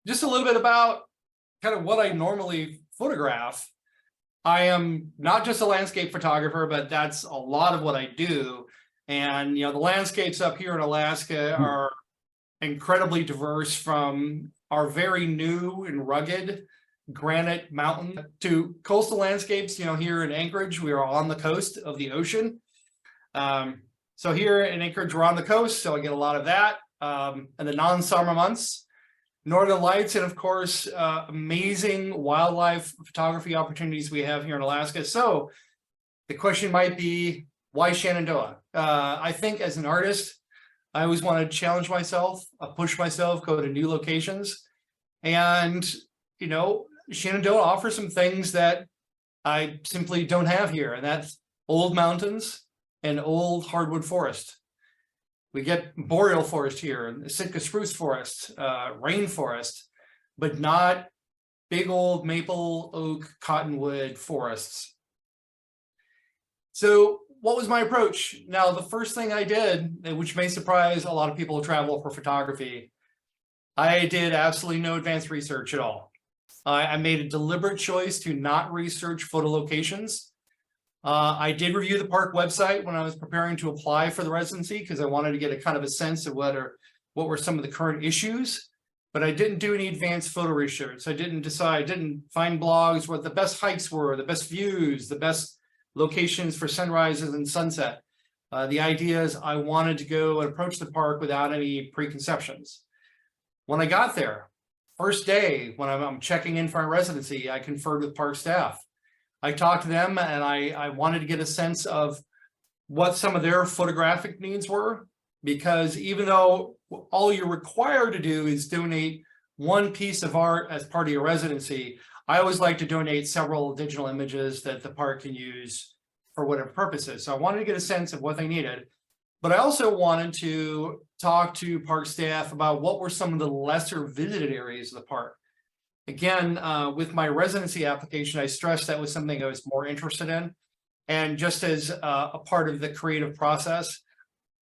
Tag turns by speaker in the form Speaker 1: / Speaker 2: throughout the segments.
Speaker 1: just a little bit about kind of what I normally photograph. I am not just a landscape photographer, but that's a lot of what I do. And, the landscapes up here in Alaska are incredibly diverse, from our very new and rugged granite mountain to coastal landscapes. Here in Anchorage, we are on the coast of the ocean. So here in Anchorage, we're on the coast, so I get a lot of that. In the non-summer months, Northern Lights, and of course, amazing wildlife photography opportunities we have here in Alaska. So the question might be, why Shenandoah? I think as an artist, I always want to challenge myself, push myself, go to new locations. And, Shenandoah offers some things that I simply don't have here, and that's old mountains and old hardwood forest. We get boreal forest here, Sitka spruce forest, rainforest, but not big old maple, oak, cottonwood forests. So what was my approach? Now, the first thing I did, which may surprise a lot of people who travel for photography, I did absolutely no advanced research at all. I made a deliberate choice to not research photo locations. I did review the park website when I was preparing to apply for the residency, because I wanted to get a kind of a sense of what were some of the current issues, but I didn't do any advanced photo research. I didn't find blogs where the best hikes were, the best views, the best locations for sunrises and sunset. The idea is I wanted to go and approach the park without any preconceptions. When I got there, first day, when I'm checking in for my residency, I conferred with park staff. I talked to them, and I wanted to get a sense of what some of their photographic needs were, because even though all you're required to do is donate one piece of art as part of your residency, I always like to donate several digital images that the park can use for whatever purposes. So I wanted to get a sense of what they needed, but I also wanted to talk to park staff about what were some of the lesser visited areas of the park. Again, with my residency application, I stressed that was something I was more interested in. And just as a part of the creative process,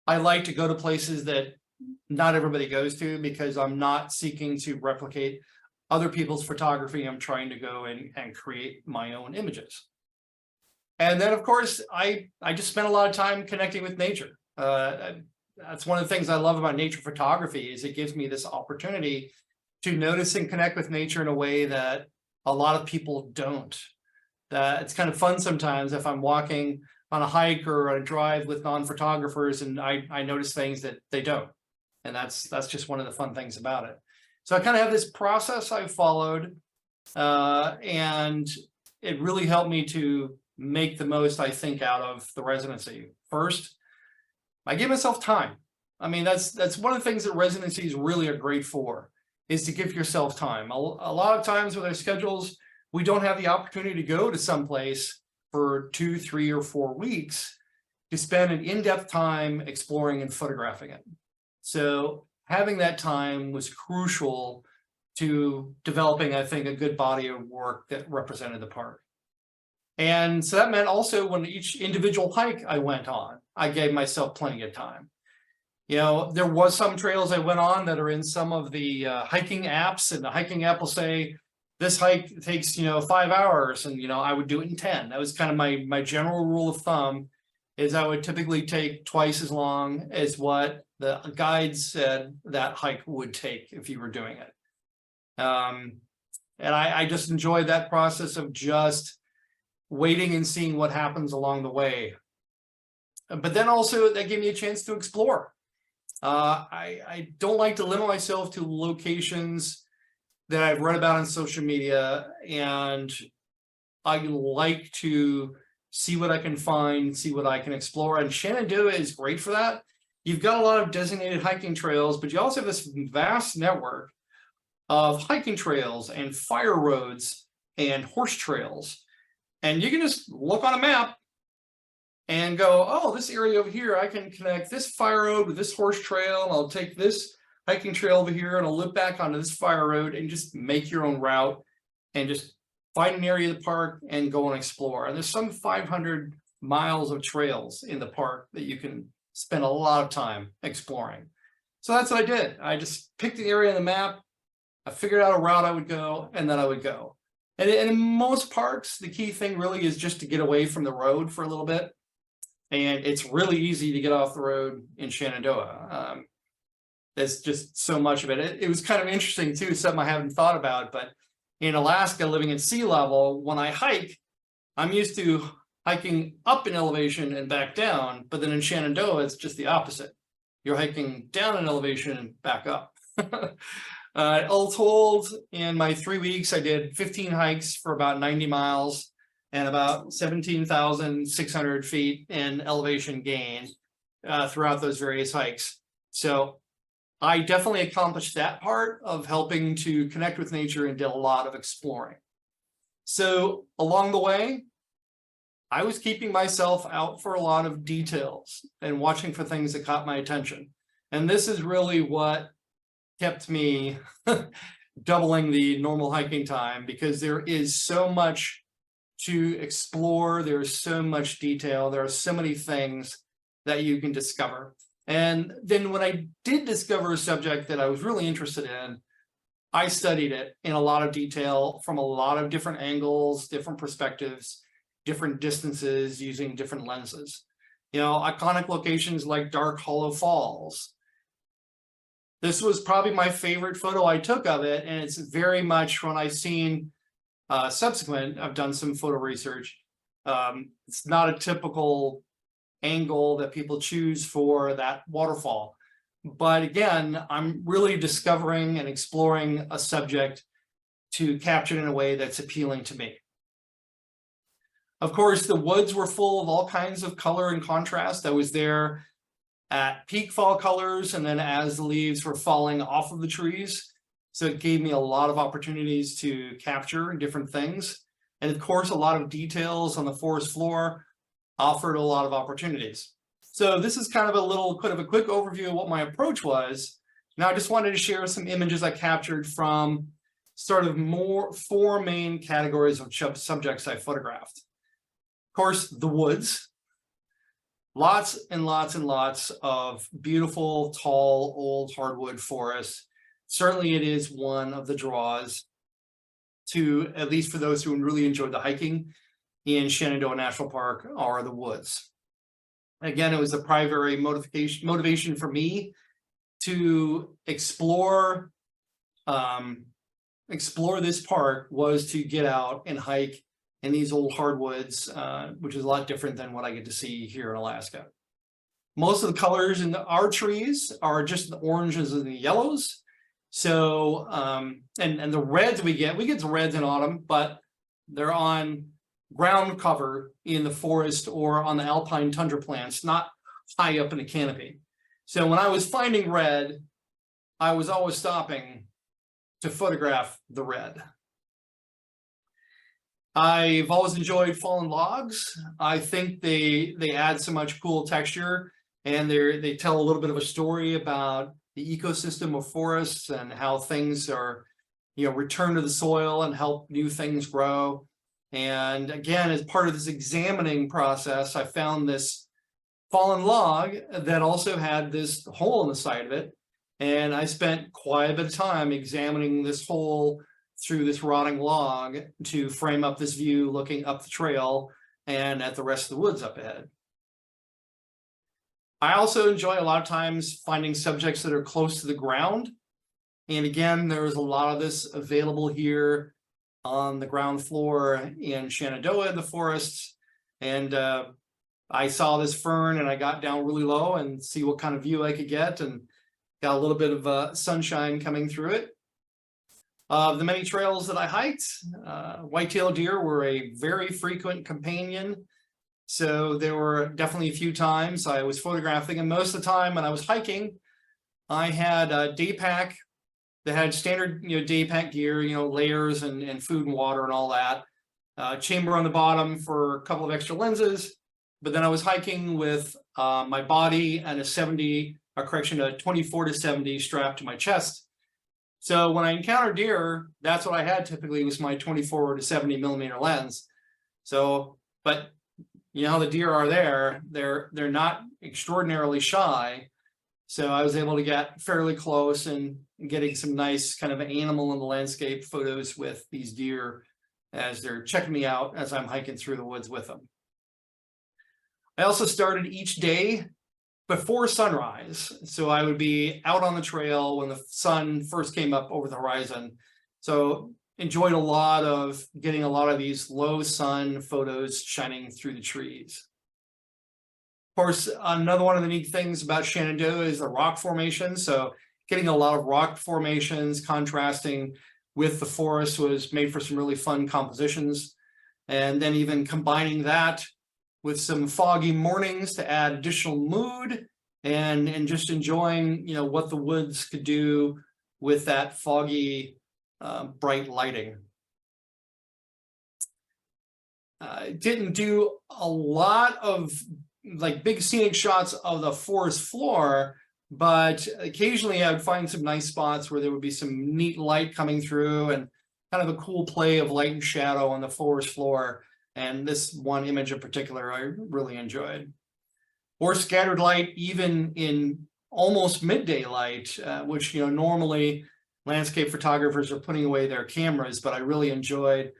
Speaker 1: I like to go to places that not everybody goes to, because I'm not seeking to replicate other people's photography. I'm trying to go and create my own images. And then, of course, I just spent a lot of time connecting with nature. That's one of the things I love about nature photography, is it gives me this opportunity to notice and connect with nature in a way that a lot of people don't. It's kind of fun sometimes if I'm walking on a hike or on a drive with non-photographers, and I notice things that they don't. And that's just one of the fun things about it. So I kind of have this process I followed, and it really helped me to make the most, I think, out of the residency. First, I give myself time. I mean, that's one of the things that residencies really are great for, is to give yourself time. A lot of times with our schedules, we don't have the opportunity to go to someplace for 2, 3, or 4 weeks to spend an in-depth time exploring and photographing it. So having that time was crucial to developing, I think, a good body of work that represented the park. And so that meant also when each individual hike I went on, I gave myself plenty of time. There was some trails I went on that are in some of the hiking apps, and the hiking app will say, this hike takes, 5 hours, and, I would do it in 10. That was kind of my general rule of thumb, is I would typically take twice as long as what the guides said that hike would take if you were doing it. And I just enjoyed that process of just waiting and seeing what happens along the way. But then also that gave me a chance to explore. I don't like to limit myself to locations that I've read about on social media, and I like to see what I can find, see what I can explore. And Shenandoah is great for that. You've got a lot of designated hiking trails, but you also have this vast network of hiking trails and fire roads and horse trails. And you can just look on a map and go, oh, this area over here, I can connect this fire road with this horse trail, and I'll take this hiking trail over here and I'll loop back onto this fire road, and just make your own route and just find an area of the park and go and explore. And there's some 500 miles of trails in the park that you can spend a lot of time exploring. So that's what I did. I just picked the area on the map, I figured out a route I would go, and then I would go. And in most parks, the key thing really is just to get away from the road for a little bit. And it's really easy to get off the road in Shenandoah. There's just so much of it. It was kind of interesting too, something I haven't thought about, but in Alaska, living at sea level, when I hike, I'm used to hiking up in elevation and back down, but then in Shenandoah, it's just the opposite. You're hiking down in elevation and back up. All told, in my 3 weeks, I did 15 hikes for about 90 miles and about 17,600 feet in elevation gain throughout those various hikes. So I definitely accomplished that part of helping to connect with nature and did a lot of exploring. So along the way, I was keeping myself out for a lot of details and watching for things that caught my attention. And this is really what kept me doubling the normal hiking time, because there is so much to explore. There's so much detail. There are so many things that you can discover. And then when I did discover a subject that I was really interested in, I studied it in a lot of detail from a lot of different angles, different perspectives, different distances, using different lenses. You know, iconic locations like Dark Hollow Falls. This was probably my favorite photo I took of it, and it's very much when I've seen subsequent, I've done some photo research. It's not a typical angle that people choose for that waterfall. But again, I'm really discovering and exploring a subject to capture it in a way that's appealing to me. Of course, the woods were full of all kinds of color and contrast. I was there at peak fall colors, and then as the leaves were falling off of the trees. So it gave me a lot of opportunities to capture different things. And of course, a lot of details on the forest floor offered a lot of opportunities. So this is kind of a quick overview of what my approach was. Now I just wanted to share some images I captured from sort of four main categories of subjects I photographed. Of course, the woods. Lots and lots and lots of beautiful, tall, old hardwood forests. Certainly it is one of the draws to, at least for those who really enjoyed the hiking in Shenandoah National Park, are the woods. Again, it was a primary motivation for me to explore this park, was to get out and hike in these old hardwoods, which is a lot different than what I get to see here in Alaska. Most of the colors in our trees are just the oranges and the yellows. So, and the reds we get the reds in autumn, but they're on ground cover in the forest or on the alpine tundra plants, not high up in a canopy. So when I was finding red, I was always stopping to photograph the red. I've always enjoyed fallen logs. I think they add so much cool texture, and they tell a little bit of a story about the ecosystem of forests and how things are, return to the soil and help new things grow. And again, as part of this examining process, I found this fallen log that also had this hole in the side of it. And I spent quite a bit of time examining this hole through this rotting log to frame up this view, looking up the trail and at the rest of the woods up ahead. I also enjoy a lot of times finding subjects that are close to the ground. And again, there's a lot of this available here on the ground floor in Shenandoah, the forests. And I saw this fern and I got down really low and see what kind of view I could get, and got a little bit of sunshine coming through it. The many trails that I hiked, white-tailed deer were a very frequent companion. So there were definitely a few times I was photographing, and most of the time when I was hiking, I had a day pack that had standard, day pack gear, layers and food and water and all that. Chamber on the bottom for a couple of extra lenses. But then I was hiking with my body and a 24 to 70 strapped to my chest. So when I encountered deer, that's what I had typically, was my 24 to 70 millimeter lens. So, but how the deer are there, they're not extraordinarily shy. So I was able to get fairly close and getting some nice kind of animal in the landscape photos with these deer as they're checking me out as I'm hiking through the woods with them. I also started each day before sunrise. So I would be out on the trail when the sun first came up over the horizon. So enjoyed a lot of getting a lot of these low sun photos shining through the trees. Of course, another one of the neat things about Shenandoah is the rock formation. So getting a lot of rock formations contrasting with the forest was made for some really fun compositions. And then even combining that with some foggy mornings to add additional mood and just enjoying, what the woods could do with that foggy, bright lighting. Didn't do a lot of like big scenic shots of the forest floor, but occasionally I would find some nice spots where there would be some neat light coming through and kind of a cool play of light and shadow on the forest floor. And this one image in particular, I really enjoyed. Or scattered light, even in almost midday light, which, normally landscape photographers are putting away their cameras, but I really enjoyed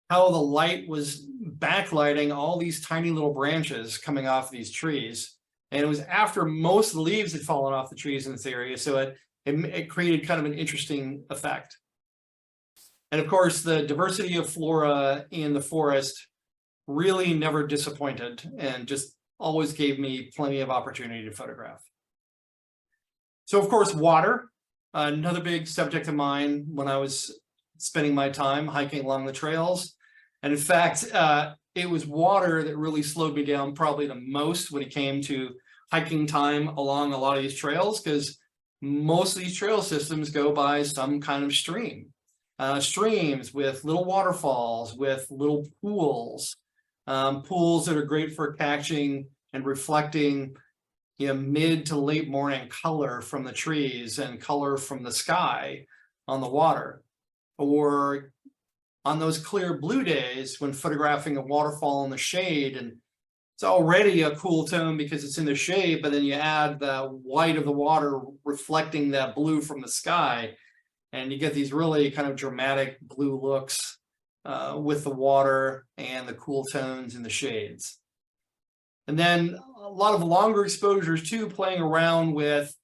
Speaker 1: how the light was backlighting all these tiny little branches coming off these trees. And it was after most of the leaves had fallen off the trees in this area. So it created kind of an interesting effect. And of course, the diversity of flora in the forest really never disappointed and just always gave me plenty of opportunity to photograph. So of course, water, another big subject of mine when I was spending my time hiking along the trails. And in fact, it was water that really slowed me down probably the most when it came to hiking time along a lot of these trails, because most of these trail systems go by some kind of stream. Streams with little waterfalls, with little pools, pools that are great for catching and reflecting, mid to late morning color from the trees and color from the sky on the water. Or on those clear blue days when photographing a waterfall in the shade, and it's already a cool tone because it's in the shade, but then you add the white of the water reflecting that blue from the sky, and you get these really kind of dramatic blue looks with the water and the cool tones in the shades. And then a lot of longer exposures too, playing around with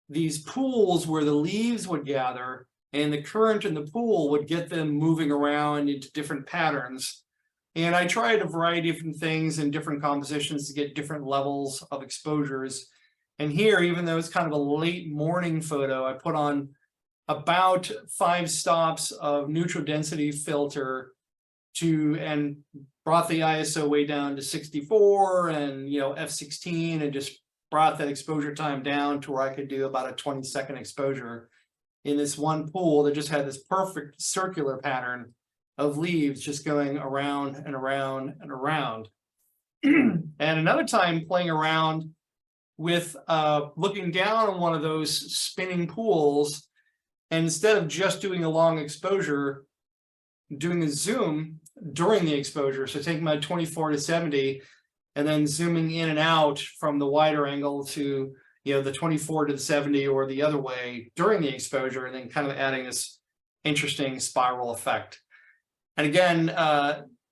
Speaker 1: these pools where the leaves would gather and the current in the pool would get them moving around into different patterns. And I tried a variety of different things in different compositions to get different levels of exposures. And here, even though it's kind of a late morning photo, I put on about 5 stops of neutral density filter and brought the ISO way down to 64 and f16, and just brought that exposure time down to where I could do about a 20-second exposure in this one pool that just had this perfect circular pattern of leaves just going around and around and around. And another time playing around with looking down on one of those spinning pools, and instead of just doing a long exposure, doing a zoom during the exposure. So taking my 24 to 70 and then zooming in and out from the wider angle to the 24 to the 70 or the other way during the exposure, and then kind of adding this interesting spiral effect. And again,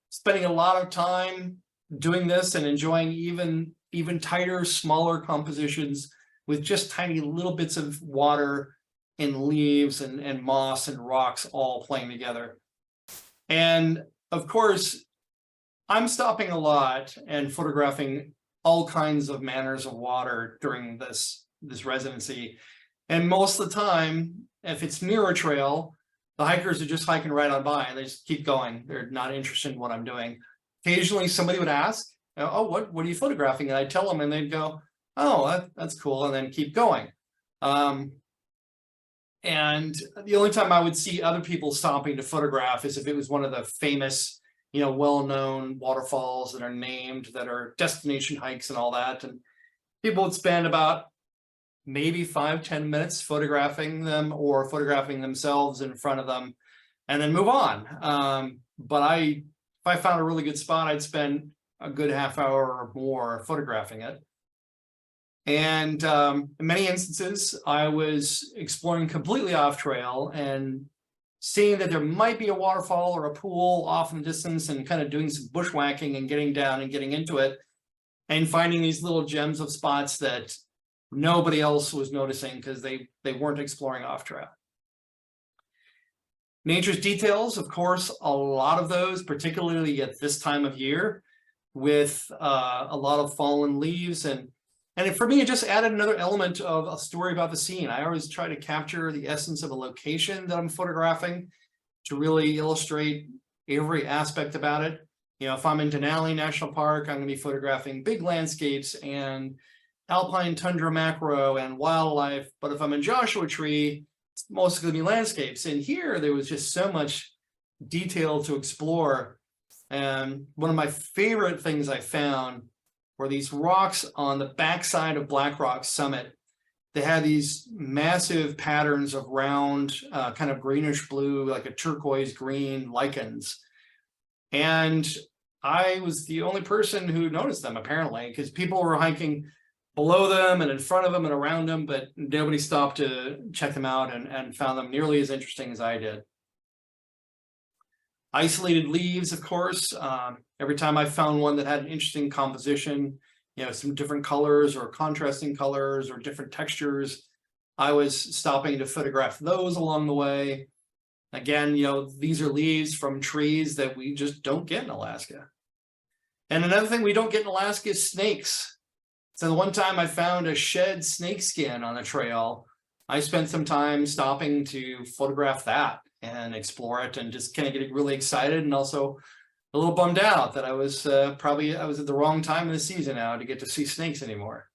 Speaker 1: spending a lot of time doing this and enjoying even tighter, smaller compositions with just tiny little bits of water and leaves and moss and rocks all playing together. And of course, I'm stopping a lot and photographing all kinds of manners of water during this residency. And most of the time, if it's near a trail, the hikers are just hiking right on by and they just keep going. They're not interested in what I'm doing. Occasionally somebody would ask, oh, what are you photographing? And I'd tell them and they'd go, oh, that's cool, and then keep going. And the only time I would see other people stopping to photograph is if it was one of the famous, well-known waterfalls that are named, that are destination hikes and all that. And people would spend about maybe 5-10 minutes photographing them or photographing themselves in front of them and then move on. But if I found a really good spot, I'd spend a good half hour or more photographing it. And in many instances, I was exploring completely off trail and seeing that there might be a waterfall or a pool off in the distance and kind of doing some bushwhacking and getting down and getting into it and finding these little gems of spots that nobody else was noticing because they weren't exploring off trail. Nature's details, of course, a lot of those, particularly at this time of year, with a lot of fallen leaves. And for me, it just added another element of a story about the scene. I always try to capture the essence of a location that I'm photographing to really illustrate every aspect about it. You know, if I'm in Denali National Park, I'm going to be photographing big landscapes and alpine tundra macro and wildlife. But if I'm in Joshua Tree, it's mostly going to be landscapes. And here, there was just so much detail to explore. And one of my favorite things I found were these rocks on the backside of Black Rock Summit. They had these massive patterns of round, kind of greenish blue, like a turquoise green lichens. And I was the only person who noticed them, apparently, because people were hiking below them and in front of them and around them, but nobody stopped to check them out and found them nearly as interesting as I did. Isolated leaves, of course. Every time I found one that had an interesting composition, you know, some different colors or contrasting colors or different textures, I was stopping to photograph those along the way. Again, you know, these are leaves from trees that we just don't get in Alaska. And another thing we don't get in Alaska is snakes. So the one time I found a shed snake skin on a trail, I spent some time stopping to photograph that and explore it and just kind of get really excited and also a little bummed out that I was at the wrong time of the season now to get to see snakes anymore.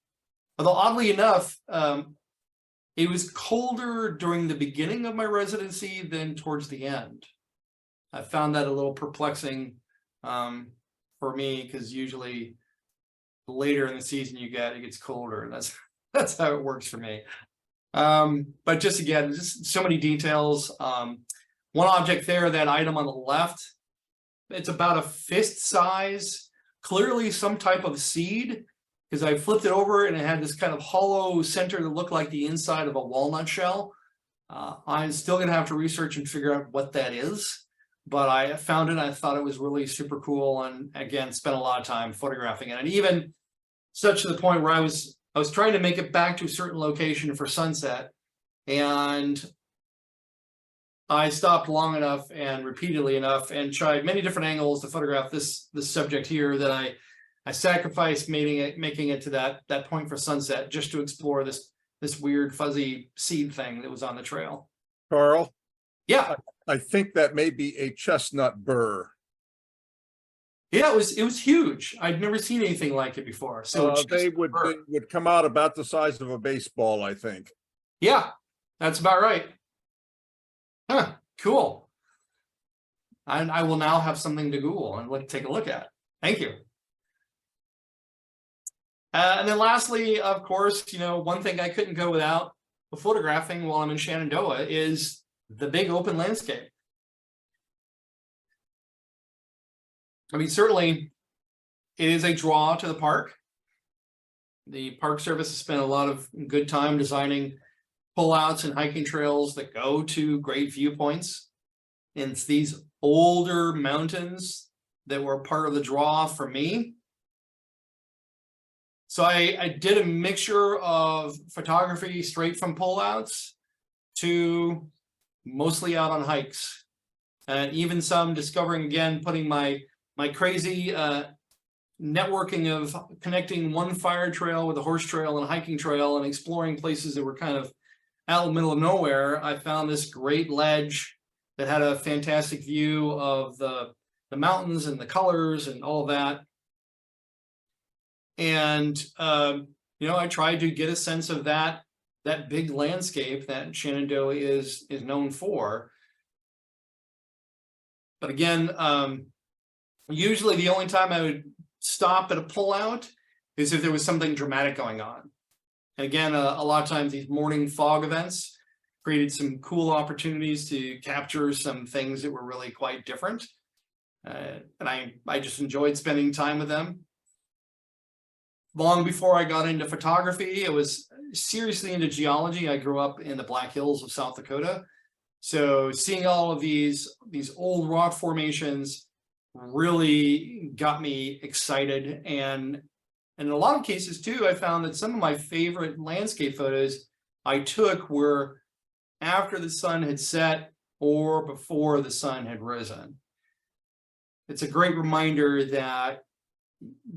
Speaker 1: Although oddly enough, it was colder during the beginning of my residency than towards the end. I found that a little perplexing for me because usually later in the season it gets colder, and that's how it works for me. But just again, just so many details. One object there, that item on the left, it's about a fist size, clearly some type of seed, because I flipped it over and it had this kind of hollow center that looked like the inside of a walnut shell. I'm still going to have to research and figure out what that is, but I found it. I thought it was really super cool, and again, spent a lot of time photographing it, and even such to the point where I was trying to make it back to a certain location for sunset, and I stopped long enough and repeatedly enough and tried many different angles to photograph this subject here that I sacrificed making it to that point for sunset just to explore this weird fuzzy seed thing that was on the trail.
Speaker 2: Carl?
Speaker 1: Yeah.
Speaker 2: I think that may be a chestnut burr.
Speaker 1: Yeah, it was huge. I'd never seen anything like it before. So
Speaker 2: they would come out about the size of a baseball, I think.
Speaker 1: Yeah, that's about right. Huh, cool. And I will now have something to Google and take a look at. Thank you. And then lastly, of course, you know, one thing I couldn't go without photographing while I'm in Shenandoah is the big open landscape. I mean, certainly it is a draw to the park. The Park Service has spent a lot of good time designing pullouts and hiking trails that go to great viewpoints. And it's these older mountains that were part of the draw for me. So I did a mixture of photography straight from pullouts to mostly out on hikes, and even some discovering, again, putting my crazy networking of connecting one fire trail with a horse trail and a hiking trail and exploring places that were kind of out in the middle of nowhere. I found this great ledge that had a fantastic view of the mountains and the colors and all of that. And, you know, I tried to get a sense of that big landscape that Shenandoah is known for. But again, usually the only time I would stop at a pullout is if there was something dramatic going on. And again, a lot of times these morning fog events created some cool opportunities to capture some things that were really quite different. And I just enjoyed spending time with them. long before I got into photography, I was seriously into geology. I grew up in the Black Hills of South Dakota. So seeing all of these old rock formations really got me excited. And in a lot of cases too, I found that some of my favorite landscape photos I took were after the sun had set or before the sun had risen. It's a great reminder that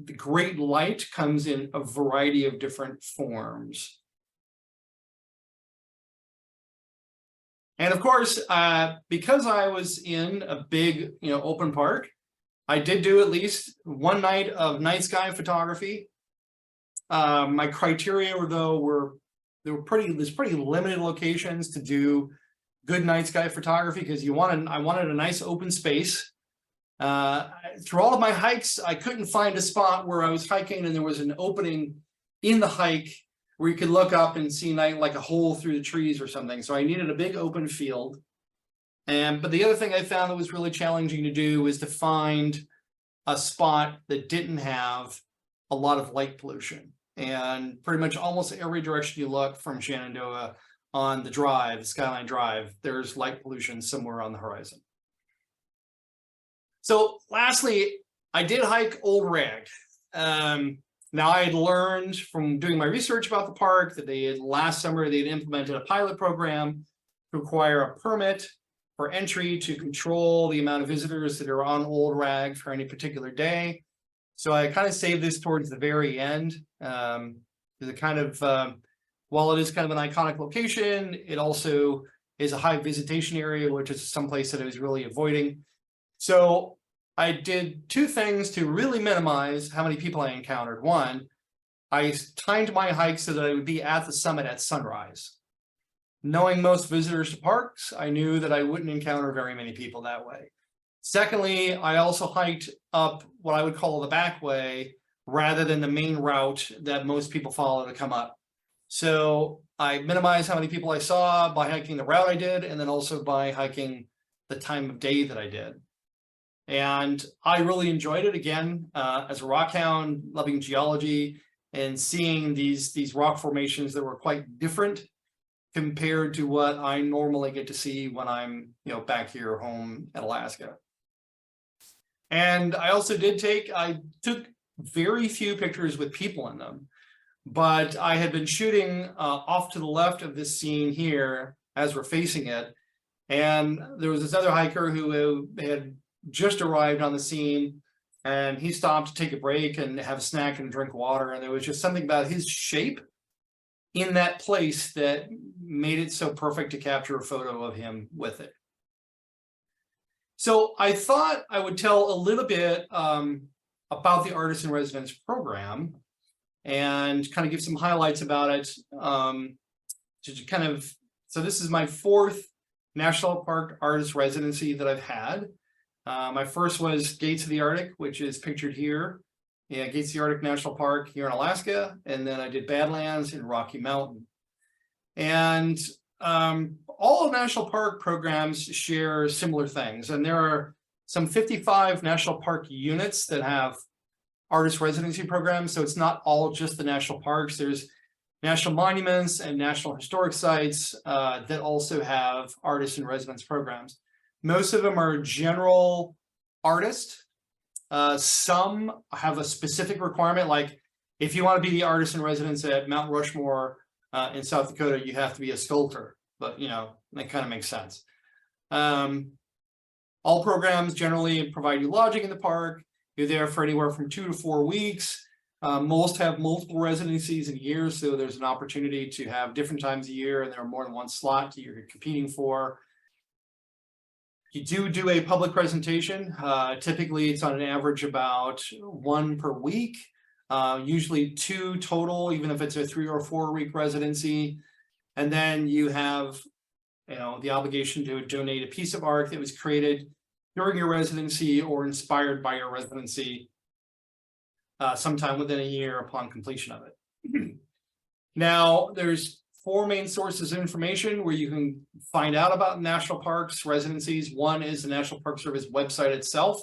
Speaker 1: the great light comes in a variety of different forms. And of course, because I was in a big, open park, I did do at least one night of night sky photography. My criteria there's pretty limited locations to do good night sky photography because I wanted a nice open space. Through all of my hikes, I couldn't find a spot where I was hiking and there was an opening in the hike where you could look up and see night like a hole through the trees or something. So I needed a big open field. But the other thing I found that was really challenging to do was to find a spot that didn't have a lot of light pollution. And pretty much almost every direction you look from Shenandoah on the drive, Skyline Drive, there's light pollution somewhere on the horizon. So lastly, I did hike Old Rag. Now I had learned from doing my research about the park that last summer they'd implemented a pilot program to require a permit for entry to control the amount of visitors that are on Old Rag for any particular day. So I kind of saved this towards the very end. While it is kind of an iconic location, it also is a high visitation area, which is someplace that I was really avoiding. So I did two things to really minimize how many people I encountered. One, I timed my hike so that I would be at the summit at sunrise. Knowing most visitors to parks, I knew that I wouldn't encounter very many people that way. Secondly, I also hiked up what I would call the back way rather than the main route that most people follow to come up. So I minimized how many people I saw by hiking the route I did, and then also by hiking the time of day that I did. And I really enjoyed it again, as a rock hound, loving geology and seeing these rock formations that were quite different compared to what I normally get to see when I'm, back here home in Alaska. And I also I took very few pictures with people in them, but I had been shooting off to the left of this scene here as we're facing it. And there was this other hiker who had just arrived on the scene, and he stopped to take a break and have a snack and drink water. And there was just something about his shape in that place that made it so perfect to capture a photo of him with it. So I thought I would tell a little bit about the Artist in Residence program and kind of give some highlights about it. So this is my 4th National Park Artist Residency that I've had. My first was Gates of the Arctic, which is pictured here. Yeah, Gates of the Arctic National Park here in Alaska. And then I did Badlands in Rocky Mountain. And all of national park programs share similar things. And there are some 55 national park units that have artist residency programs. So it's not all just the national parks. There's national monuments and national historic sites that also have artist in residence programs. Most of them are general artist. Some have a specific requirement, like if you want to be the artist in residence at Mount Rushmore in South Dakota, you have to be a sculptor. But, that kind of makes sense. All programs generally provide you lodging in the park. You're there for anywhere from 2 to 4 weeks. Most have multiple residencies in a year, so there's an opportunity to have different times a year, and there are more than one slot that you're competing for. You do a public presentation. Typically, it's on an average about 1 per week, usually 2 total, even if it's a 3 or 4 week residency. And then you have, the obligation to donate a piece of art that was created during your residency or inspired by your residency sometime within a year upon completion of it. Now, there's 4 main sources of information where you can find out about national parks residencies. One is the National Park Service website itself.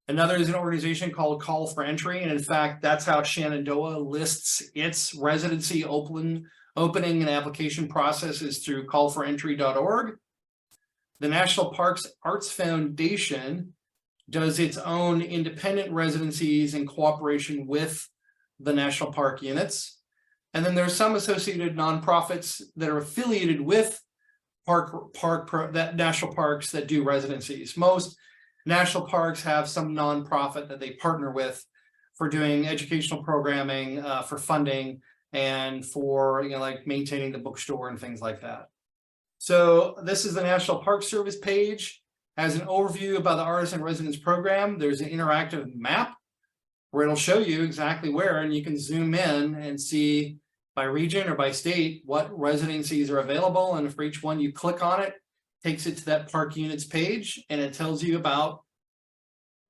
Speaker 1: Another is an organization called Call for Entry. And in fact, that's how Shenandoah lists its residency opening and application process is through callforentry.org. The National Parks Arts Foundation does its own independent residencies in cooperation with the national park units. And then there's some associated nonprofits that are affiliated with national parks that do residencies. Most national parks have some nonprofit that they partner with for doing educational programming, for funding, and for like maintaining the bookstore and things like that. So this is the National Park Service page. Has an overview about the Artist in Residence program. There's an interactive map where it'll show you exactly where, and you can zoom in and see by region or by state what residencies are available. And for each one you click on it, takes it to that park units page, and it tells you about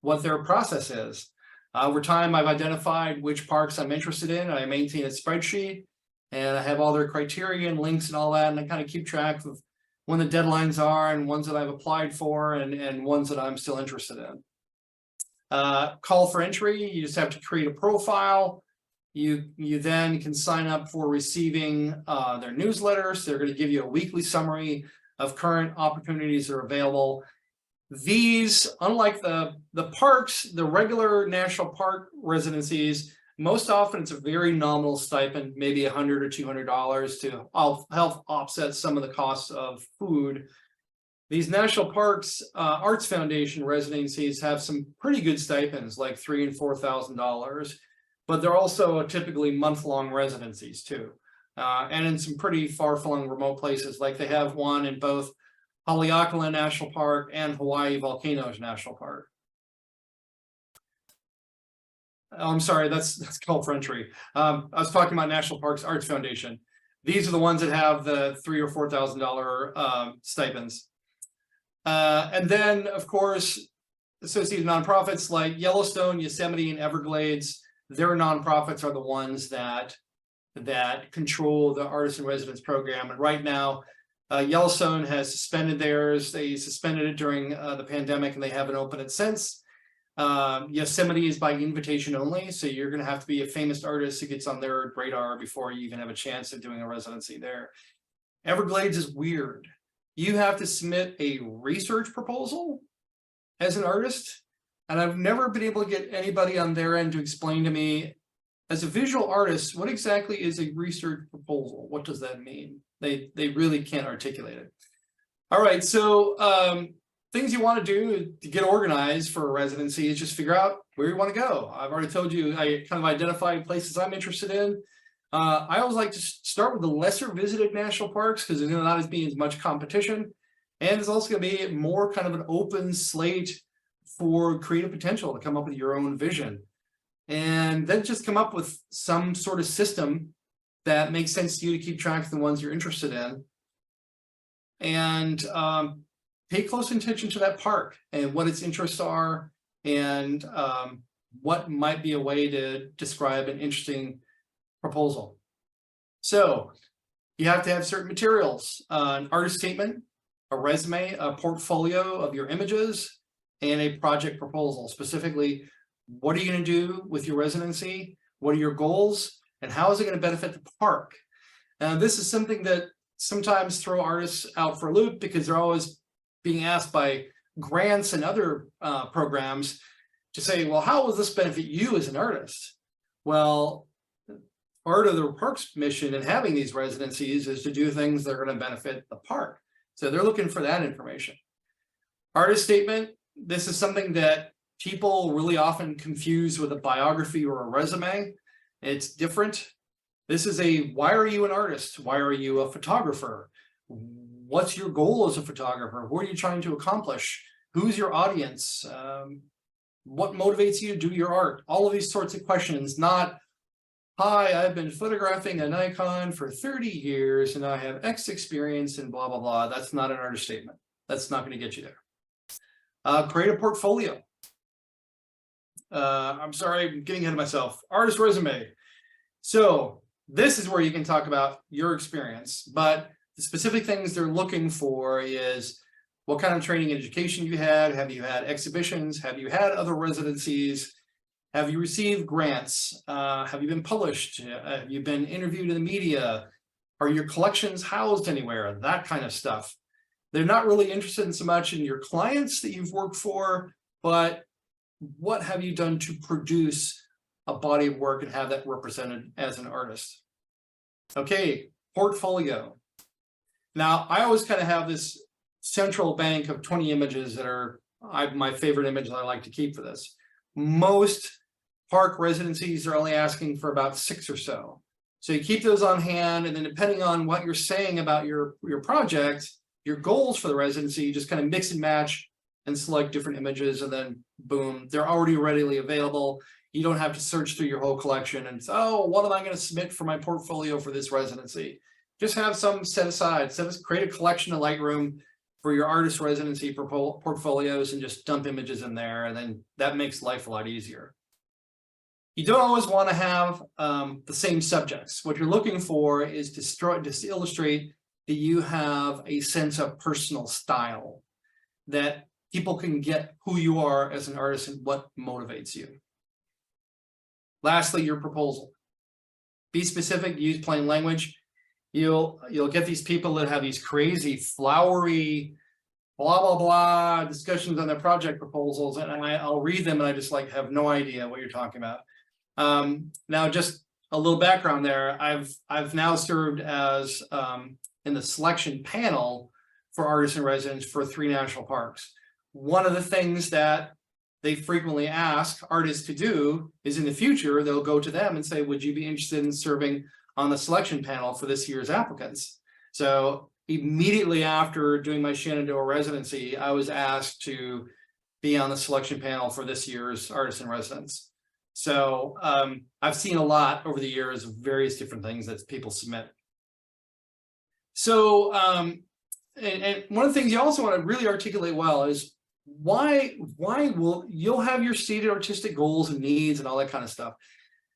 Speaker 1: what their process is. Over time, I've identified which parks I'm interested in. I maintain a spreadsheet, and I have all their criteria and links and all that, and I kind of keep track of when the deadlines are and ones that I've applied for and ones that I'm still interested in. Call for entry, you just have to create a profile. You then can sign up for receiving their newsletters. They're going to give you a weekly summary of current opportunities that are available. These, unlike the parks, the regular national park residencies, most often it's a very nominal stipend, maybe $100 or $200 to help offset some of the costs of food. These National Parks Arts Foundation residencies have some pretty good stipends, like $3,000 and $4,000, but they're also typically month-long residencies too, and in some pretty far-flung remote places, like they have one in both Haleakala National Park and Hawaii Volcanoes National Park. Oh, I'm sorry, that's Call for Entry. I was talking about National Parks Arts Foundation. These are the ones that have the $3,000 or $4,000 stipends. And then, of course, associated nonprofits like Yellowstone, Yosemite, and Everglades, their nonprofits are the ones that control the Artist in Residence program. And right now, Yellowstone has suspended theirs. They suspended it during the pandemic, and they haven't opened it since. Yosemite is by invitation only, so you're going to have to be a famous artist who gets on their radar before you even have a chance of doing a residency there. Everglades is weird. You have to submit a research proposal as an artist, and I've never been able to get anybody on their end to explain to me, as a visual artist, what exactly is a research proposal? What does that mean? They really can't articulate it. All right, so things you want to do to get organized for a residency is just figure out where you want to go. I've already told you, I kind of identify places I'm interested in. I always like to start with the lesser visited national parks because there's not as much competition. And there's also going to be more kind of an open slate for creative potential to come up with your own vision. And then just come up with some sort of system that makes sense to you to keep track of the ones you're interested in. And pay close attention to that park and what its interests are, and what might be a way to describe an interesting proposal. So you have to have certain materials, an artist statement, a resume, a portfolio of your images, and a project proposal. Specifically, what are you going to do with your residency? What are your goals? And how is it going to benefit the park? This is something that sometimes throw artists out for a loop because they're always being asked by grants and other programs to say, well, how will this benefit you as an artist? Well, part of the park's mission in having these residencies is to do things that are going to benefit the park. So they're looking for that information. Artist statement, this is something that people really often confuse with a biography or a resume. It's different. This is a, why are you an artist? Why are you a photographer? What's your goal as a photographer? What are you trying to accomplish? Who's your audience? What motivates you to do your art? All of these sorts of questions, not, hi, I've been photographing a Nikon for 30 years and I have X experience and blah, blah, blah. That's not an artist statement. That's not going to get you there. Create a portfolio. I'm sorry, I'm getting ahead of myself. Artist resume. So this is where you can talk about your experience, but the specific things they're looking for is, what kind of training and education you had. Have you had exhibitions? Have you had other residencies? Have you received grants? Have you been published? Have you been interviewed in the media? Are your collections housed anywhere? That kind of stuff. They're not really interested in so much in your clients that you've worked for, but what have you done to produce a body of work and have that represented as an artist? Okay, portfolio. Now, I always kind of have this central bank of 20 images that are my favorite images I like to keep for this. Most park residencies are only asking for about 6 or so. So you keep those on hand, and then depending on what you're saying about your project, your goals for the residency, you just kind of mix and match and select different images, and then boom, they're already readily available. You don't have to search through your whole collection and say, oh, what am I going to submit for my portfolio for this residency? Just have some set aside. Create a collection of Lightroom for your artist residency portfolios and just dump images in there, and then that makes life a lot easier. You don't always want to have the same subjects. What you're looking for is to illustrate that you have a sense of personal style, that people can get who you are as an artist and what motivates you. Lastly, your proposal. Be specific, use plain language. You'll get these people that have these crazy flowery blah blah blah discussions on their project proposals, and I'll read them and I just like have no idea what you're talking about. Now, just a little background there. I've now served as in the selection panel for artists in residence for 3 national parks. One of the things that they frequently ask artists to do is, in the future, they'll go to them and say, would you be interested in serving on the selection panel for this year's applicants? So immediately after doing my Shenandoah residency, I was asked to be on the selection panel for this year's artist in residence. So I've seen a lot over the years of various different things that people submit. So, and one of the things you also want to really articulate well is why will you'll have your stated artistic goals and needs and all that kind of stuff,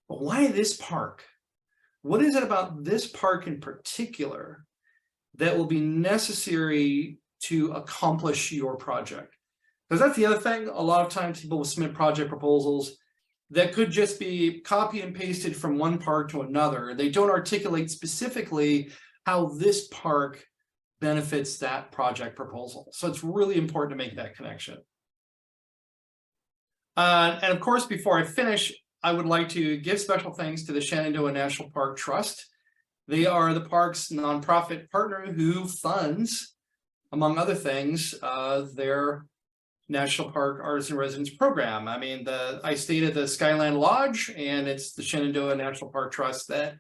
Speaker 1: but why this park? What is it about this park in particular that will be necessary to accomplish your project? Because that's the other thing. A lot of times people will submit project proposals that could just be copy and pasted from one park to another. They don't articulate specifically how this park benefits that project proposal. So it's really important to make that connection. And of course, before I finish, I would like to give special thanks to the Shenandoah National Park Trust. They are the park's nonprofit partner who funds, among other things, their National Park Artists in Residence program. I mean, I stayed at the Skyland Lodge, and it's the Shenandoah National Park Trust that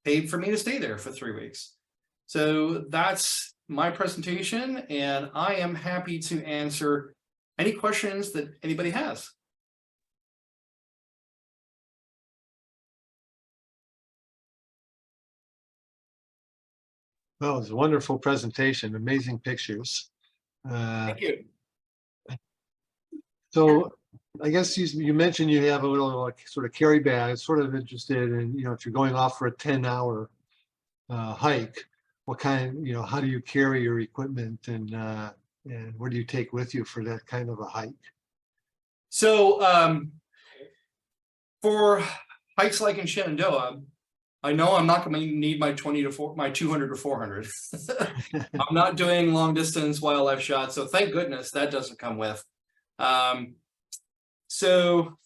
Speaker 1: paid for me to stay there for 3 weeks. So that's my presentation, and I am happy to answer any questions that anybody has.
Speaker 3: Well, it was a wonderful presentation, amazing pictures.
Speaker 1: Thank you.
Speaker 3: So I guess you mentioned you have a little like sort of carry bag. I'm sort of interested in, if you're going off for a 10-hour hike, what kind, how do you carry your equipment, and what do you take with you for that kind of a hike?
Speaker 1: So for hikes like in Shenandoah, I know I'm not going to need my 200 to 400. I'm not doing long distance wildlife shots, so thank goodness that doesn't come with. So,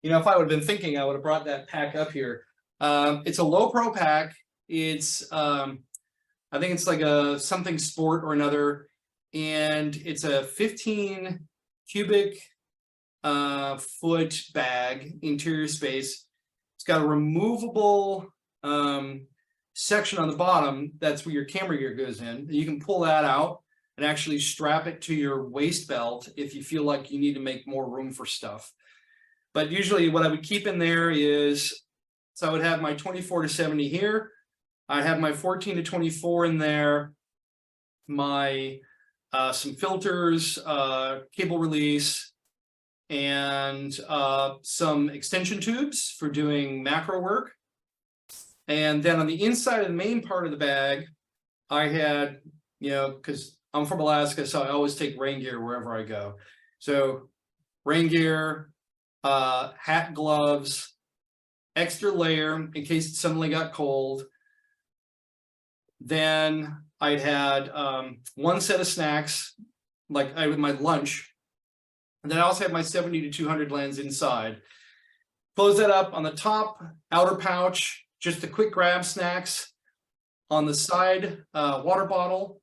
Speaker 1: if I would have been thinking, I would have brought that pack up here. It's a low pro pack. It's, I think it's like a something sport or another, and it's a 15 cubic foot bag, interior space. It's got a removable section on the bottom. That's where your camera gear goes in. You can pull that out and actually strap it to your waist belt if you feel like you need to make more room for stuff. But usually what I would keep in there is, so I would have my 24 to 70 here. I have my 14 to 24 in there, my some filters, cable release, and some extension tubes for doing macro work. And then on the inside of the main part of the bag, I had, because I'm from Alaska, so I always take rain gear wherever I go. So rain gear, hat, gloves, extra layer in case it suddenly got cold. Then I'd had one set of snacks, like I with my lunch. And then I also had my 70 to 200 lens inside. Close that up on the top, outer pouch, just the quick grab snacks. On the side, water bottle.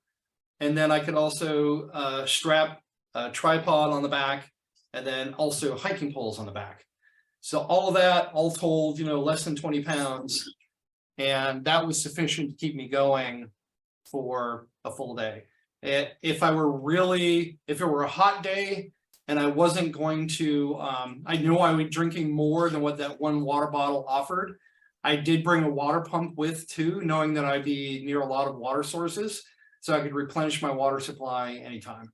Speaker 1: And then I could also strap a tripod on the back, and then also hiking poles on the back. So all of that, all told, less than 20 pounds. And that was sufficient to keep me going for a full day. If it were a hot day and I wasn't going to, I know I would be drinking more than what that one water bottle offered. I did bring a water pump with too, knowing that I'd be near a lot of water sources, so I could replenish my water supply anytime.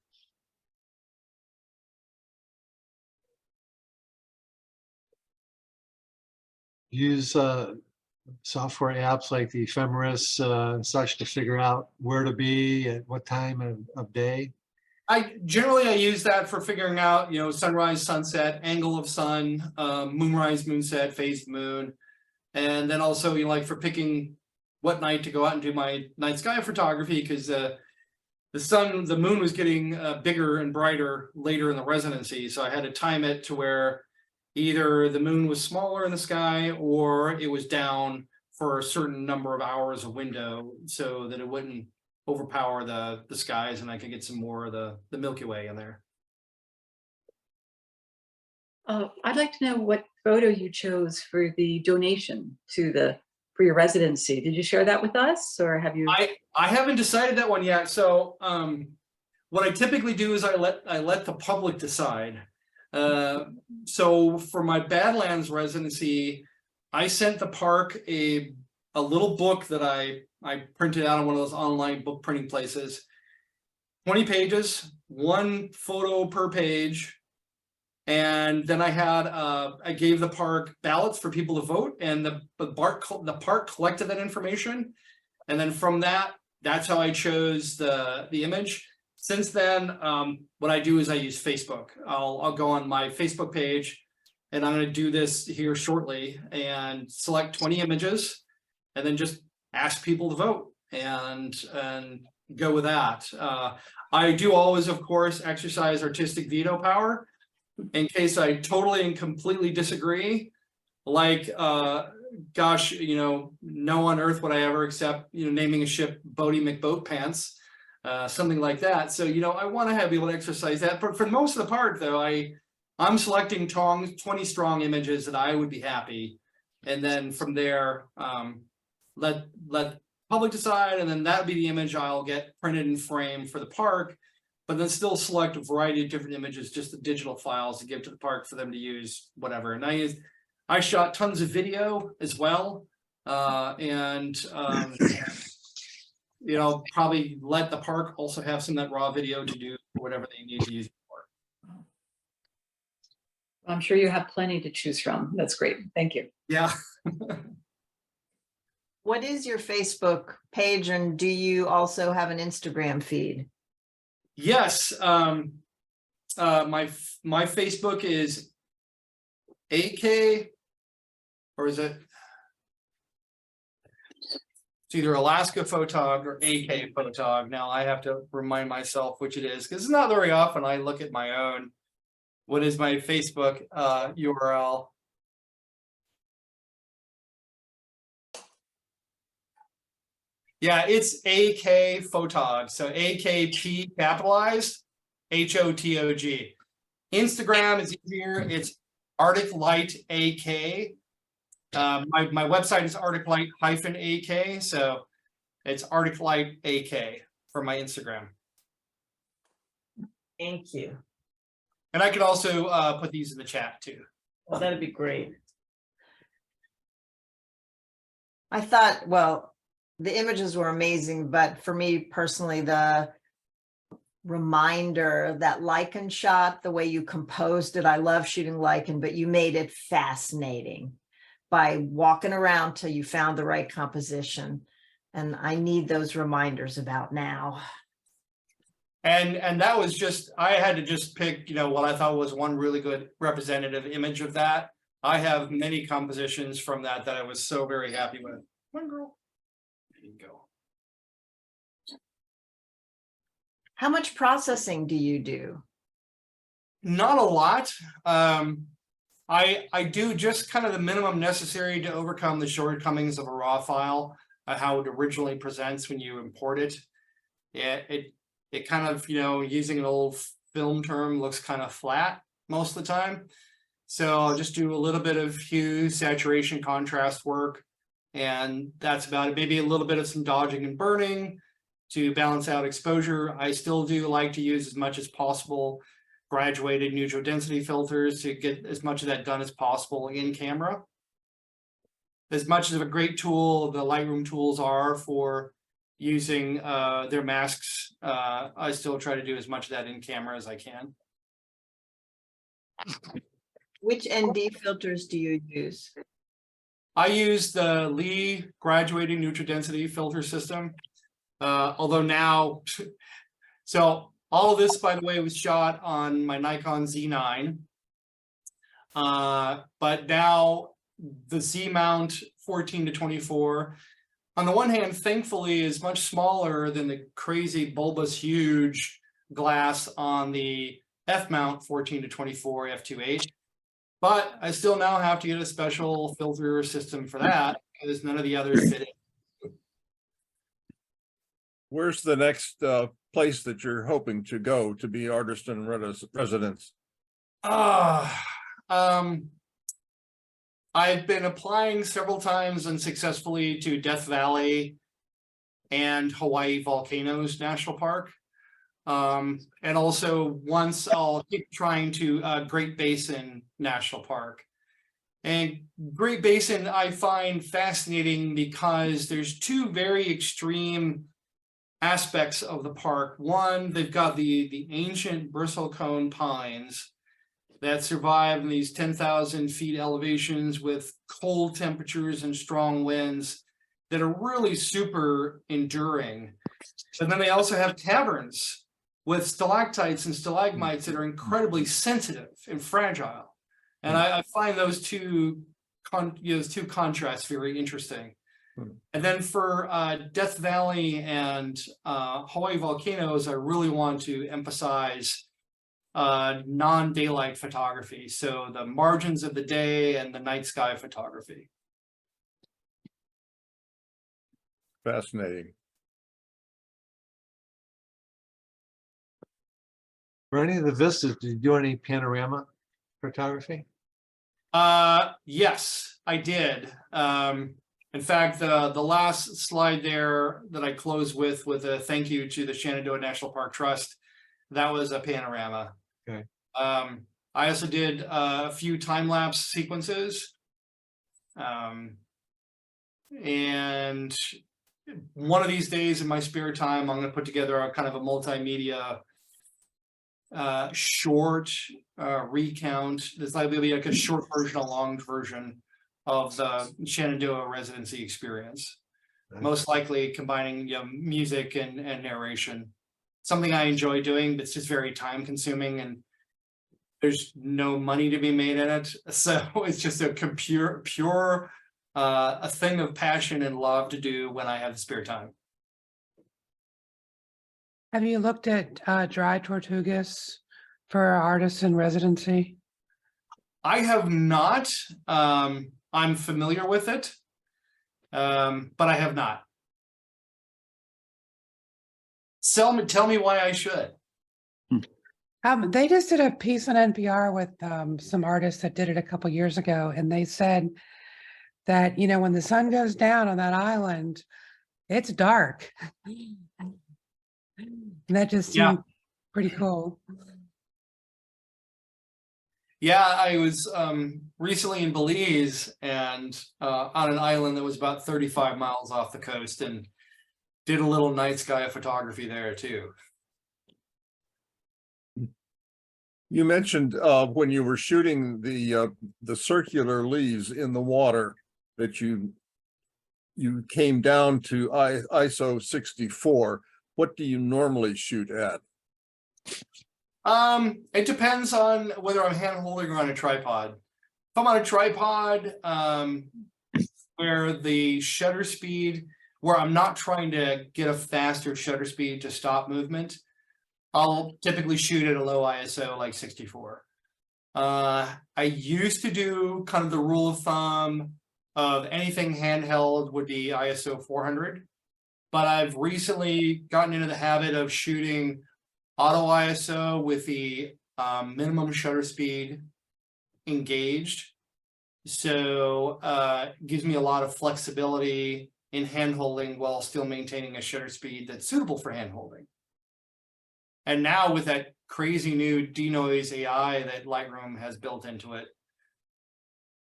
Speaker 3: Use software apps like the Ephemeris and such to figure out where to be at what time of day?
Speaker 1: I use that for figuring out, sunrise, sunset, angle of sun, moonrise, moonset, phase moon. And then also, like for picking what night to go out and do my night sky photography, because the moon was getting bigger and brighter later in the residency. So I had to time it to where either the moon was smaller in the sky or it was down for a certain number of hours of window so that it wouldn't overpower the skies and I could get some more of the Milky Way in there.
Speaker 4: I'd like to know what photo you chose for the donation for your residency. Did you share that with us, or have you?
Speaker 1: I haven't decided that one yet. So what I typically do is I let the public decide. So for my Badlands residency, I sent the park a little book that I printed out on one of those online book printing places. 20 pages, one photo per page. And then I gave the park ballots for people to vote, and the park collected that information. And then from that's how I chose the image. Since then, what I do is I use Facebook. I'll go on my Facebook page, and I'm going to do this here shortly, and select 20 images, and then just ask people to vote and go with that. I do always, of course, exercise artistic veto power in case I totally and completely disagree. Like, gosh, no on earth would I ever accept, naming a ship Bodie McBoatpants, something like that. So, I want to be able to exercise that. But for most of the part, though, I'm selecting 20 strong images that I would be happy. And then from there, let public decide, and then that'd be the image I'll get printed and framed for the park. But then still select a variety of different images, just the digital files to give to the park for them to use, whatever. And I shot tons of video as well, and probably let the park also have some of that raw video to do whatever they need to use it for.
Speaker 4: I'm sure you have plenty to choose from. That's great. Thank you.
Speaker 1: Yeah.
Speaker 5: What is your Facebook page, and do you also have an Instagram feed?
Speaker 1: Yes. My Facebook is AK, or is it? It's either Alaska Photog or AK Photog. Now I have to remind myself which it is, because it's not very often I look at my own. What is my Facebook URL? Yeah, it's AK Photog. So AKP capitalized, HOTOG. Instagram is easier. It's Arctic Light AK. My website is Arctic Light -AK. So it's Arctic Light AK for my Instagram.
Speaker 5: Thank you.
Speaker 1: And I could also put these in the chat too.
Speaker 5: Well, that'd be great. I thought, well, the images were amazing, but for me personally, the reminder, that lichen shot, the way you composed it, I love shooting lichen, but you made it fascinating by walking around till you found the right composition. And I need those reminders about now.
Speaker 1: And that was just, I had to just pick, what I thought was one really good representative image of that. I have many compositions from that I was so very happy with. One girl. There you go.
Speaker 5: How much processing do you do?
Speaker 1: Not a lot. I do just kind of the minimum necessary to overcome the shortcomings of a raw file, how it originally presents when you import it. It kind of, using an old film term, looks kind of flat most of the time. So I'll just do a little bit of hue, saturation, contrast work, and that's about it. Maybe a little bit of some dodging and burning to balance out exposure. I still do like to use as much as possible graduated neutral density filters to get as much of that done as possible in camera. As much of a great tool the Lightroom tools are for using their masks, I still try to do as much of that in camera as I can.
Speaker 5: Which ND filters do you use?
Speaker 1: I use the Lee graduated neutral density filter system. Although now, so all of this, by the way, was shot on my Nikon Z9. But now the Z mount 14-24, on the one hand, thankfully, is much smaller than the crazy bulbous huge glass on the F mount 14-24 f2.8. But I still now have to get a special filter system for that because none of the others fit in.
Speaker 2: Where's the next place that you're hoping to go to be artist in residence?
Speaker 1: I've been applying several times unsuccessfully to Death Valley and Hawaii Volcanoes National Park. And also once I'll keep trying to Great Basin National Park. And Great Basin I find fascinating because there's two very extreme aspects of the park. One, they've got the ancient bristlecone pines that survive in these 10,000 feet elevations with cold temperatures and strong winds that are really super enduring. And then they also have caverns with stalactites and stalagmites that are incredibly sensitive and fragile. And I find those two contrasts very interesting. And then for Death Valley and Hawaii Volcanoes, I really want to emphasize non-daylight photography. So the margins of the day and the night sky photography.
Speaker 2: Fascinating.
Speaker 3: For any of the vistas, did you do any panorama photography?
Speaker 1: Yes, I did. In fact, the last slide there that I close with a thank you to the Shenandoah National Park Trust, that was a panorama.
Speaker 3: Okay.
Speaker 1: I also did a few time-lapse sequences. And one of these days in my spare time, I'm going to put together a kind of a multimedia short recount. There's likely to be like a short version, a long version of the Shenandoah residency experience.
Speaker 3: Nice.
Speaker 1: Most likely combining music and narration. Something I enjoy doing, but it's just very time consuming and there's no money to be made in it. So it's just a pure a thing of passion and love to do when I have spare time.
Speaker 6: Have you looked at dry tortugas for artists in residency?
Speaker 1: I have not. I'm familiar with it, but I have not. Tell me why I should.
Speaker 6: They just did a piece on NPR with some artists that did it a couple years ago, and they said that, when the sun goes down on that island, it's dark. And that just seemed pretty cool.
Speaker 1: Yeah, I was recently in Belize and on an island that was about 35 miles off the coast and did a little night sky photography there too.
Speaker 2: You mentioned when you were shooting the circular leaves in the water that you came down to ISO 64. What do you normally shoot at?
Speaker 1: It depends on whether I'm hand holding or on a tripod. If I'm on a tripod, where the shutter speed, where I'm not trying to get a faster shutter speed to stop movement, I'll typically shoot at a low ISO like 64. I used to do kind of the rule of thumb of anything handheld would be ISO 400, but I've recently gotten into the habit of shooting auto ISO with the minimum shutter speed engaged. So it gives me a lot of flexibility in hand holding while still maintaining a shutter speed that's suitable for hand holding. And now with that crazy new denoise AI that Lightroom has built into it,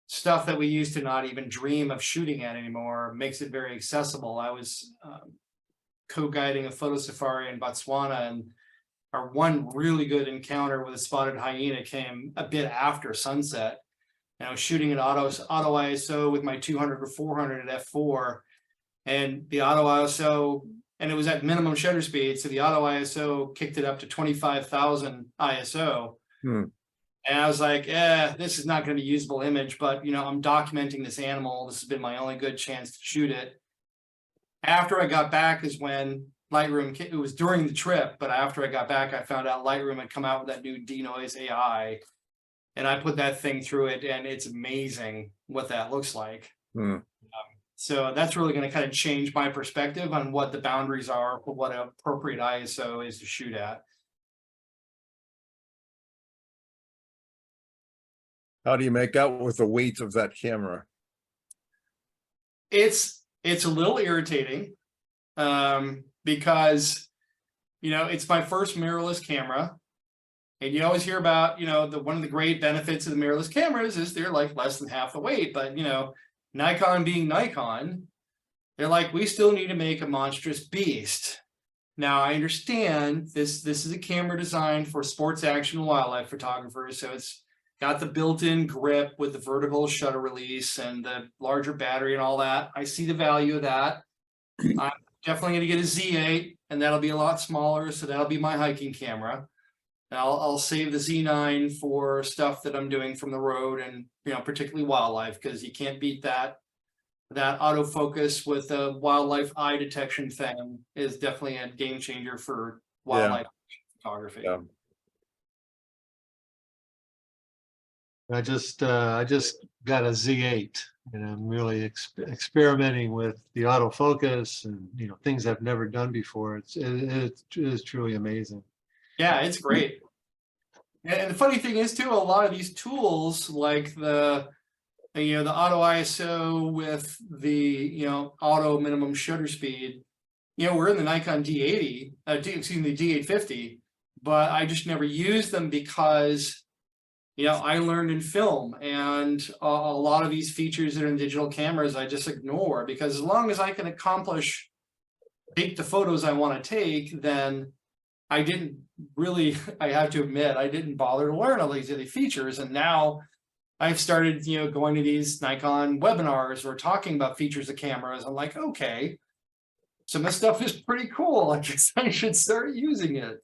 Speaker 1: stuff that we used to not even dream of shooting at anymore makes it very accessible. I was co-guiding a photo safari in Botswana, and our one really good encounter with a spotted hyena came a bit after sunset. And I was shooting at auto ISO with my 200 or 400 at f4, and the auto ISO, and it was at minimum shutter speed, so the auto ISO kicked it up to 25,000 ISO. And I was like, this is not going to be a usable image, but I'm documenting this animal. This has been my only good chance to shoot it. After I got back is when Lightroom, it was during the trip, but after I got back, I found out Lightroom had come out with that new denoise AI. And I put that thing through it, and it's amazing what that looks like. So that's really going to kind of change my perspective on what the boundaries are for what an appropriate ISO is to shoot at.
Speaker 2: How do you make out with the weight of that camera?
Speaker 1: It's a little irritating because it's my first mirrorless camera. And you always hear about, one of the great benefits of the mirrorless cameras is they're like less than half the weight. But, Nikon being Nikon, they're like, we still need to make a monstrous beast. Now, I understand this is a camera designed for sports action and wildlife photographers. So it's got the built-in grip with the vertical shutter release and the larger battery and all that. I see the value of that. I'm definitely going to get a Z8, and that'll be a lot smaller. So that'll be my hiking camera. I'll save the Z9 for stuff that I'm doing from the road and, particularly wildlife, because you can't beat that autofocus with a wildlife eye detection thing is definitely a game changer for wildlife photography.
Speaker 2: Yeah.
Speaker 3: I just got a Z8, and I'm really experimenting with the autofocus and things I've never done before. It is truly amazing.
Speaker 1: Yeah, it's great. And the funny thing is too, a lot of these tools like the auto ISO with the auto minimum shutter speed, we're in the Nikon D80, the D850, but I just never used them because I learned in film, and a lot of these features that are in digital cameras I just ignore, because as long as I can take the photos I want to take, then I have to admit, I didn't bother to learn all these other features. And now I've started, going to these Nikon webinars or talking about features of cameras. I'm like, okay, some of this stuff is pretty cool. I guess I should start using it.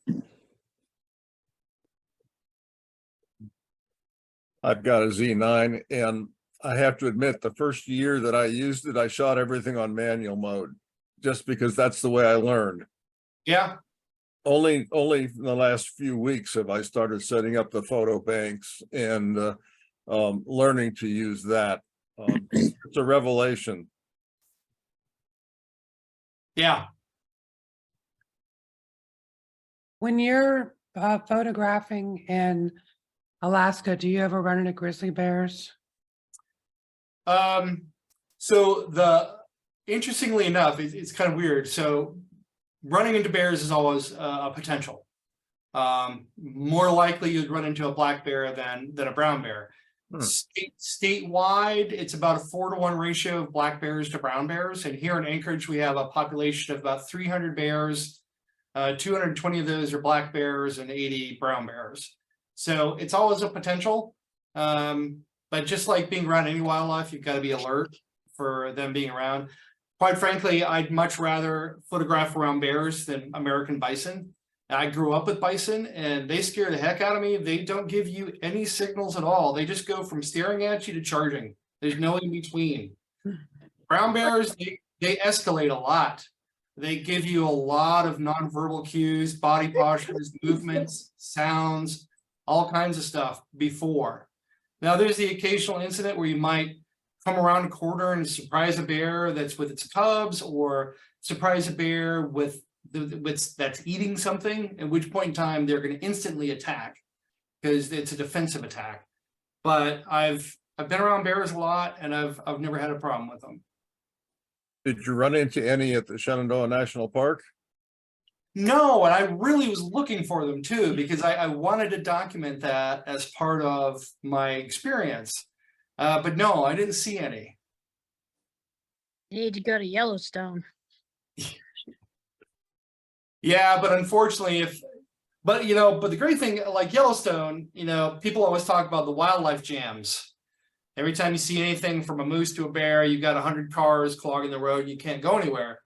Speaker 2: I've got a Z9, and I have to admit, the first year that I used it, I shot everything on manual mode, just because that's the way I learned.
Speaker 1: Yeah.
Speaker 2: Only in the last few weeks have I started setting up the photo banks and learning to use that. It's a revelation.
Speaker 1: Yeah.
Speaker 6: When you're photographing in Alaska, do you ever run into grizzly bears?
Speaker 1: So interestingly enough, it's kind of weird. So running into bears is always a potential. More likely you'd run into a black bear than a brown bear. Statewide, it's about a 4-to-1 ratio of black bears to brown bears. And here in Anchorage, we have a population of about 300 bears. 220 of those are black bears and 80 brown bears. So it's always a potential. But just like being around any wildlife, you've got to be alert for them being around. Quite frankly, I'd much rather photograph around bears than American bison. I grew up with bison and they scare the heck out of me. They don't give you any signals at all. They just go from staring at you to charging. There's no in between. Brown bears, they escalate a lot. They give you a lot of nonverbal cues, body postures, movements, sounds, all kinds of stuff before. Now there's the occasional incident where you might come around a corner and surprise a bear that's with its cubs, or surprise a bear with that's eating something, at which point in time they're going to instantly attack because it's a defensive attack. But I've been around bears a lot and I've never had a problem with them.
Speaker 2: Did you run into any at the Shenandoah National Park?
Speaker 1: No, and I really was looking for them too, because I wanted to document that as part of my experience. But no, I didn't see any.
Speaker 7: You need to go to Yellowstone.
Speaker 1: Yeah, but unfortunately, but the great thing, like Yellowstone, people always talk about the wildlife jams. Every time you see anything from a moose to a bear, you got 100 cars clogging the road, you can't go anywhere.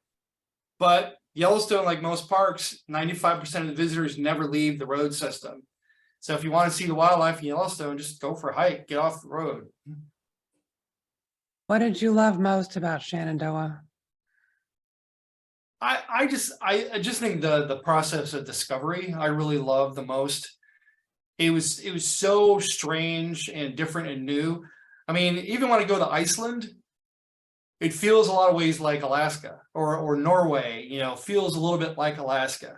Speaker 1: But Yellowstone, like most parks, 95% of the visitors never leave the road system. So if you want to see the wildlife in Yellowstone, just go for a hike, get off the road.
Speaker 6: What did you love most about Shenandoah?
Speaker 1: I just think the process of discovery I really love the most. It was so strange and different and new. I mean, even when I go to Iceland, it feels a lot of ways like Alaska, or Norway, feels a little bit like Alaska.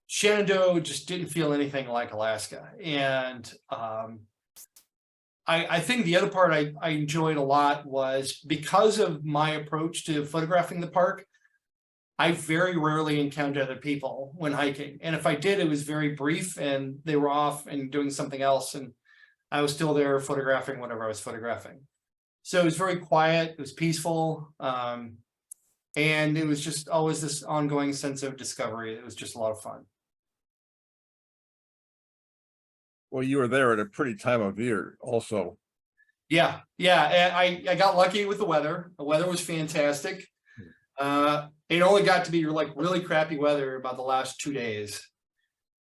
Speaker 1: Shenandoah just didn't feel anything like Alaska. And I think the other part I enjoyed a lot was because of my approach to photographing the park, I very rarely encountered other people when hiking. And if I did, it was very brief and they were off and doing something else. And I was still there photographing whatever I was photographing. So it was very quiet, it was peaceful. And it was just always this ongoing sense of discovery. It was just a lot of fun.
Speaker 2: Well, you were there at a pretty time of year also.
Speaker 1: Yeah. And I got lucky with the weather. The weather was fantastic. It only got to be like really crappy weather about the last 2 days,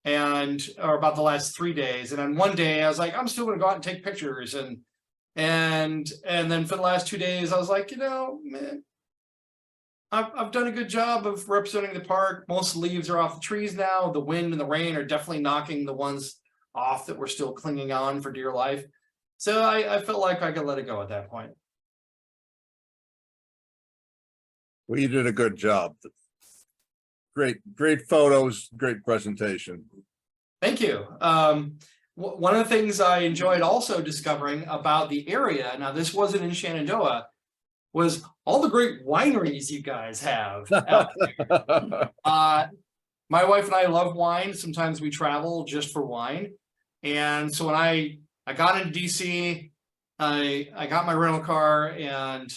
Speaker 1: or about the last 3 days. And then one day I was like, I'm still going to go out and take pictures. And then for the last 2 days, I was like, man, I've done a good job of representing the park. Most leaves are off the trees now. The wind and the rain are definitely knocking the ones off that we're still clinging on for dear life. So I felt like I could let it go at that point.
Speaker 2: Well, you did a good job. Great photos, great presentation.
Speaker 1: Thank you. One of the things I enjoyed also discovering about the area, now this wasn't in Shenandoah, was all the great wineries you guys have out there. My wife and I love wine. Sometimes we travel just for wine. And so when I got into DC, I got my rental car and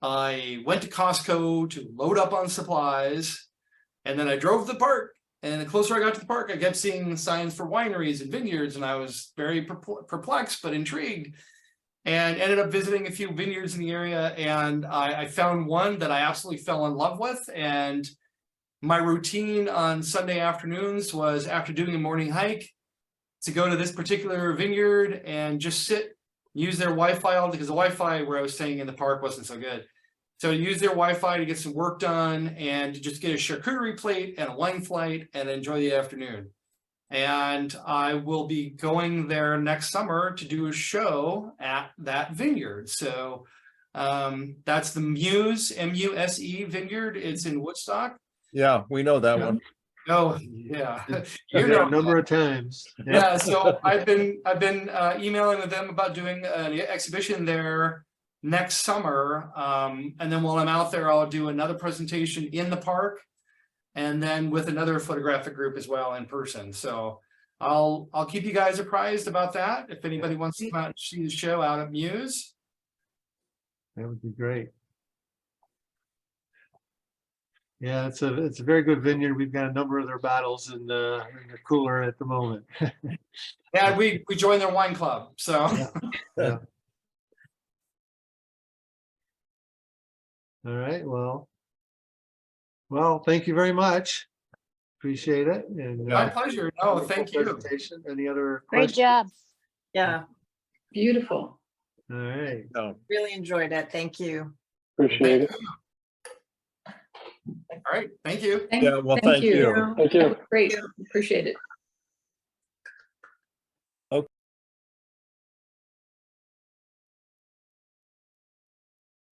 Speaker 1: I went to Costco to load up on supplies. And then I drove to the park. And the closer I got to the park, I kept seeing signs for wineries and vineyards. And I was very perplexed, but intrigued. And ended up visiting a few vineyards in the area. And I found one that I absolutely fell in love with. And my routine on Sunday afternoons was, after doing a morning hike, to go to this particular vineyard and just sit, use their Wi-Fi, because the Wi-Fi where I was staying in the park wasn't so good. So use their Wi-Fi to get some work done and to just get a charcuterie plate and a wine flight and enjoy the afternoon. And I will be going there next summer to do a show at that vineyard. So that's the Muse, M-U-S-E vineyard. It's in Woodstock.
Speaker 2: Yeah, we know that one.
Speaker 1: Oh, yeah.
Speaker 3: I've been a number of times.
Speaker 1: Yeah, so I've been emailing with them about doing an exhibition there next summer. And then while I'm out there, I'll do another presentation in the park, and then with another photographic group as well in person. So I'll keep you guys apprised about that. If anybody wants to come out and see the show out at Muse.
Speaker 3: That would be great. Yeah, it's a very good vineyard. We've got a number of their bottles in the cooler at the moment.
Speaker 1: Yeah, we joined their wine club. So
Speaker 3: Yeah. All right, well, thank you very much. Appreciate it. And
Speaker 1: My pleasure. No, thank you.
Speaker 3: presentation. Any other
Speaker 7: Great
Speaker 3: questions?
Speaker 7: job.
Speaker 5: Yeah,
Speaker 4: Beautiful.
Speaker 3: All right.
Speaker 2: No.
Speaker 5: really enjoyed it. Thank you.
Speaker 8: Appreciate it.
Speaker 1: All right, thank you.
Speaker 2: Yeah, well, thank you.
Speaker 8: Thank you.
Speaker 4: Great, appreciate it.